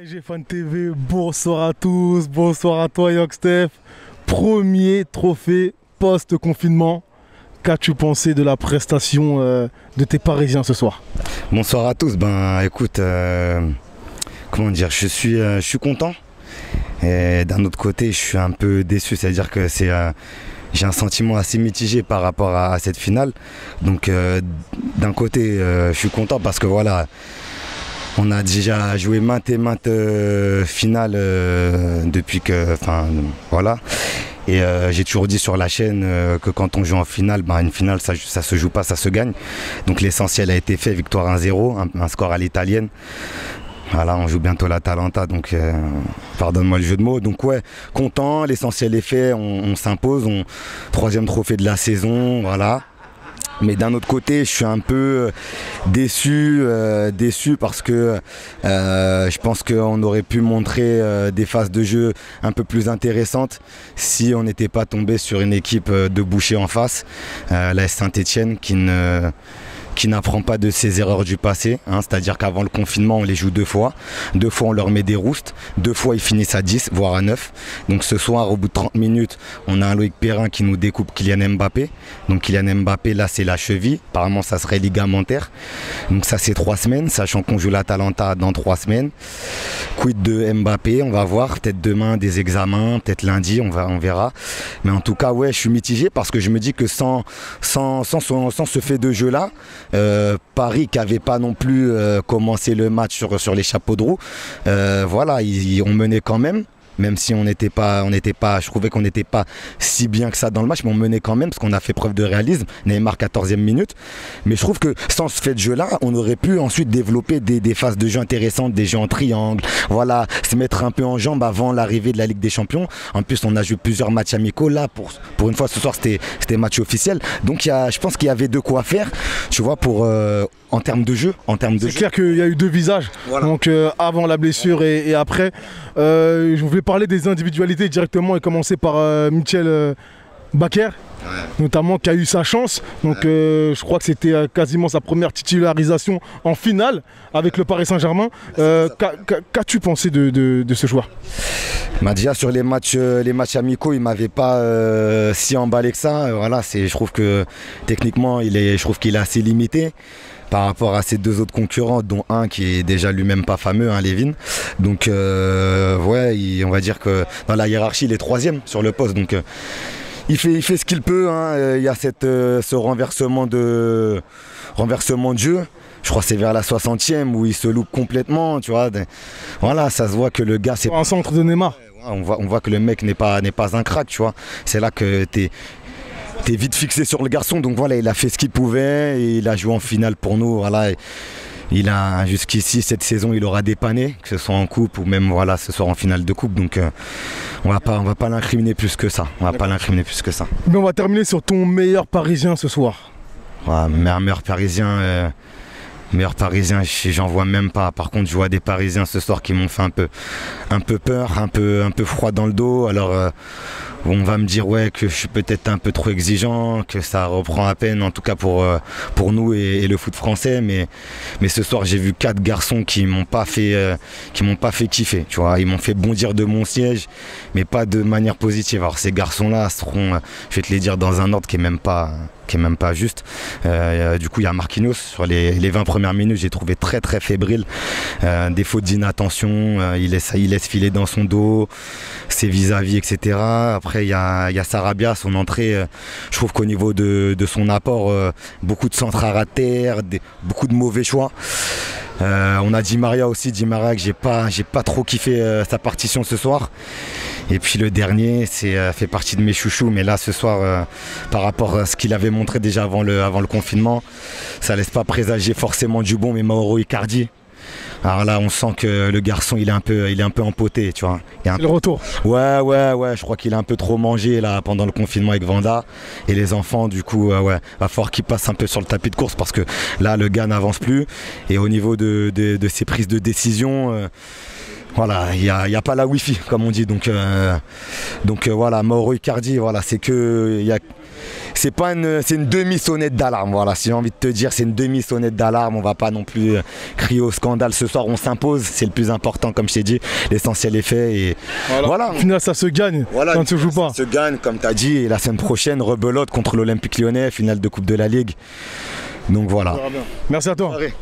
BG Fan TV, bonsoir à tous, bonsoir à toi Young Steph. Premier trophée post-confinement. Qu'as-tu pensé de la prestation de tes Parisiens ce soir? Bonsoir à tous. Ben écoute, comment dire, je suis content. Et d'un autre côté, je suis un peu déçu. C'est-à-dire que j'ai un sentiment assez mitigé par rapport à cette finale. Donc d'un côté, je suis content parce que voilà, on a déjà joué maintes et maintes finales depuis que, enfin voilà. Et j'ai toujours dit sur la chaîne que quand on joue en finale, ben une finale ça se joue pas, ça se gagne. Donc l'essentiel a été fait, victoire 1-0, un score à l'italienne. Voilà, on joue bientôt l'Atalanta, donc pardonne-moi le jeu de mots. Donc ouais, content, l'essentiel est fait, on s'impose, troisième trophée de la saison, voilà. Mais d'un autre côté, je suis un peu déçu parce que je pense qu'on aurait pu montrer des phases de jeu un peu plus intéressantes si on n'était pas tombé sur une équipe de boucher en face, l'AS Saint-Etienne qui n'apprend pas de ses erreurs du passé, hein, c'est-à-dire qu'avant le confinement on les joue deux fois on leur met des roustes, deux fois ils finissent à 10 voire à 9. Donc ce soir au bout de 30 minutes on a un Loïc Perrin qui nous découpe Kylian Mbappé. Donc Kylian Mbappé là c'est la cheville, apparemment ça serait ligamentaire, donc ça c'est 3 semaines, sachant qu'on joue l'Atalanta dans 3 semaines. Quid de Mbappé, on va voir, peut-être demain des examens, peut-être lundi, on verra. Mais en tout cas ouais, je suis mitigé parce que je me dis que sans ce fait de jeu là, Paris qui n'avait pas non plus commencé le match sur les chapeaux de roue, voilà, on menait quand même si on n'était pas, je trouvais qu'on n'était pas si bien que ça dans le match, mais on menait quand même parce qu'on a fait preuve de réalisme. Neymar 14e minute, mais je trouve que sans ce fait de jeu là, on aurait pu ensuite développer des phases de jeu intéressantes, des jeux en triangle, voilà, se mettre un peu en jambe avant l'arrivée de la Ligue des Champions. En plus on a joué plusieurs matchs amicaux là, pour une fois ce soir c'était match officiel, donc je pense qu'il y avait de quoi faire, tu vois, pour en termes de jeu. C'est clair qu'il y a eu deux visages, voilà. Donc avant la blessure et après. Je voulais parler des individualités directement et commencer par Michel Bakker, notamment qui a eu sa chance. Donc je crois que c'était quasiment sa première titularisation en finale avec le Paris Saint-Germain. Qu'as-tu pensé de ce joueur? Déjà sur les matchs amicaux, il m'avait pas si emballé que ça. Voilà, je trouve que techniquement, je trouve qu'il est assez limité par rapport à ses deux autres concurrents, dont un qui est déjà lui-même pas fameux, hein, Lévin. Donc ouais, on va dire que dans la hiérarchie, il est 3e sur le poste. Donc il fait ce qu'il peut, hein. Il y a ce renversement de jeu. Je crois que c'est vers la 60e où il se loupe complètement, tu vois. Voilà, ça se voit que le gars c'est un centre de Neymar. On voit que le mec n'est pas un crack, tu vois. C'est là que t'es vite fixé sur le garçon, donc voilà, il a fait ce qu'il pouvait et il a joué en finale pour nous, voilà. Il a jusqu'ici cette saison, il aura dépanné, que ce soit en coupe ou même voilà, ce soir en finale de coupe, donc on va pas l'incriminer plus que ça. Mais on va terminer sur ton meilleur Parisien ce soir. Ouais, meilleur Parisien. J'en vois même pas. Par contre, je vois des Parisiens ce soir qui m'ont fait un peu peur, un peu froid dans le dos. Alors, on va me dire ouais que je suis peut-être un peu trop exigeant, que ça reprend à peine, en tout cas pour nous et le foot français. Mais ce soir, j'ai vu 4 garçons qui m'ont pas fait kiffer. Tu vois, ils m'ont fait bondir de mon siège, mais pas de manière positive. Alors ces garçons-là seront, je vais te les dire dans un ordre qui est même pas juste. Du coup il y a Marquinhos sur les 20 premières minutes, j'ai trouvé très très fébrile, des fautes d'inattention, il laisse filer dans son dos ses vis-à-vis, etc. Après il y a Sarabia, son entrée, je trouve qu'au niveau de son apport, beaucoup de centres à ras de terre, beaucoup de mauvais choix. On a Di Maria aussi, que j'ai pas trop kiffé sa partition ce soir. Et puis le dernier, fait partie de mes chouchous, mais là ce soir, par rapport à ce qu'il avait montré déjà avant le confinement, ça laisse pas présager forcément du bon, mais Mauro Icardi. Alors là, on sent que le garçon, il est un peu empoté, tu vois. C'est le retour. Ouais, je crois qu'il a un peu trop mangé là pendant le confinement avec Vanda et les enfants. Du coup, ouais, va falloir qu'il passe un peu sur le tapis de course parce que là, le gars n'avance plus. Et au niveau de ses prises de décision, Voilà, il n'y a pas la Wi-Fi, comme on dit. Donc voilà, Mauro Icardi, voilà, c'est une demi-sonnette d'alarme. Voilà, si j'ai envie de te dire, c'est une demi-sonnette d'alarme. On va pas non plus crier au scandale. Ce soir, on s'impose. C'est le plus important, comme je t'ai dit. L'essentiel est fait. Et voilà. Au final, ça se gagne quand on ne se joue pas. Ça se gagne, comme tu as dit. Et la semaine prochaine, rebelote contre l'Olympique Lyonnais, finale de Coupe de la Ligue. Donc voilà. Merci à toi. Allez.